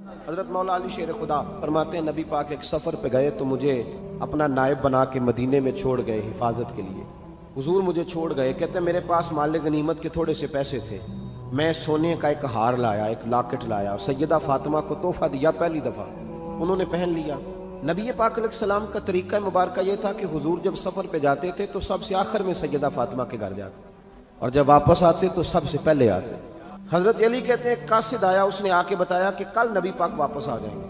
حضرت مولا علی شیر خدا فرماتے ہیں نبی پاک ایک سفر پہ گئے تو مجھے اپنا نائب بنا کے مدینے میں چھوڑ گئے حفاظت کے لیے. حضور مجھے چھوڑ گئے. کہتے ہیں میرے پاس مال غنیمت کے تھوڑے سے پیسے تھے. میں سونے کا ایک ہار لایا, ایک لاکٹ لایا اور سیدہ فاطمہ کو تحفہ دیا پہلی دفعہ. انہوں نے پہن لیا. نبی پاک علیہ السلام کا طریقہ مبارکہ یہ تھا کہ حضور جب سفر پہ جاتے تھے تو سب سے آخر میں سیدہ فاطمہ کے گھر جاتے اور جب واپس آتے تو سب سے پہلے آتے. حضرت علی کہتے ہیں ایک قاصد آیا, اس نے آ کے بتایا کہ کل نبی پاک واپس آ جائیں گے.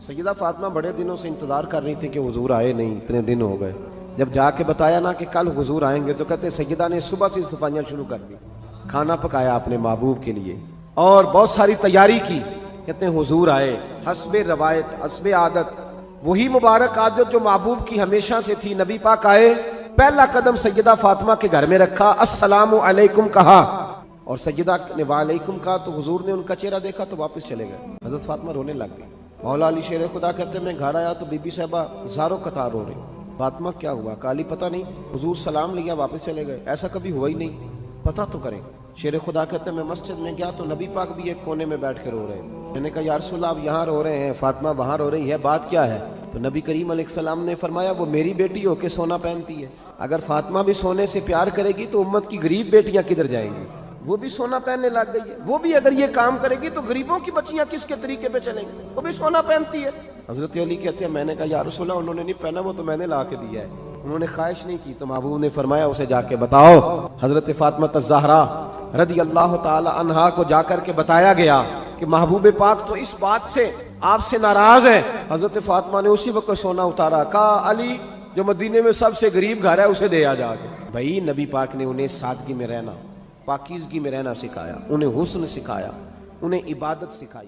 سیدہ فاطمہ بڑے دنوں سے انتظار کر رہی تھی کہ حضور آئے نہیں, اتنے دن ہو گئے. جب جا کے بتایا نا کہ کل حضور آئیں گے تو کہتے سیدہ نے صبح سے صفائیاں شروع کر دی, کھانا پکایا اپنے محبوب کے لیے اور بہت ساری تیاری کی. کہتے ہیں حضور آئے حسب روایت حسب عادت, وہی مبارک عادت جو محبوب کی ہمیشہ سے تھی. نبی پاک آئے, پہلا قدم سیدہ فاطمہ کے گھر میں رکھا, السلام علیکم کہا اور سیدہ نے وعلیکم کہا تو حضور نے ان کا چہرہ دیکھا تو واپس چلے گئے. حضرت فاطمہ رونے لگ گئی. مولا علی شیر خدا کہتے ہیں میں گھر آیا تو بی بی صاحبہ زاروں قطار رو رہی. فاطمہ کیا ہوا؟ کالی پتہ نہیں, حضور سلام لیا واپس چلے گئے, ایسا کبھی ہوا ہی نہیں, پتہ تو کریں. شیر خدا کہتے ہیں میں مسجد میں گیا تو نبی پاک بھی ایک کونے میں بیٹھ کے رو رہے ہیں. میں نے کہا یا رسول اللہ آپ یہاں رو رہے ہیں, فاطمہ وہاں رو رہی ہے, بات کیا ہے؟ تو نبی کریم علیہ السلام نے فرمایا وہ میری بیٹی ہو کے سونا پہنتی ہے. اگر فاطمہ بھی سونے سے پیار کرے گی تو امت کی غریب بیٹیاں کدھر جائیں گی؟ وہ بھی سونا پہننے لگ گئی ہے. وہ بھی اگر یہ کام کرے گی تو غریبوں کی بچیاں کس کے طریقے پہ چلیں گی؟ وہ بھی سونا پہنتی ہے. حضرت علی کہتے ہیں میں نے کہا یا رسول اللہ انہوں نے نہیں پہنا, وہ تو میں نے لا کے دیا ہے, انہوں نے خواہش نہیں کی. تو محبوب نے فرمایا اسے جا کے بتاؤ. حضرت فاطمہ الزہرا رضی اللہ تعالی عنہا کو جا کر کے بتایا گیا کہ محبوب پاک تو اس بات سے آپ سے ناراض ہے. حضرت فاطمہ نے اسی وقت سونا اتارا, کہا علی جو مدینے میں سب سے غریب گھر ہے اسے دے آ جا کے. بھائی نبی پاک نے انہیں سادگی میں رہنا, پاکیزگی میں رہنا سکھایا, انہیں حسن سکھایا, انہیں عبادت سکھائی.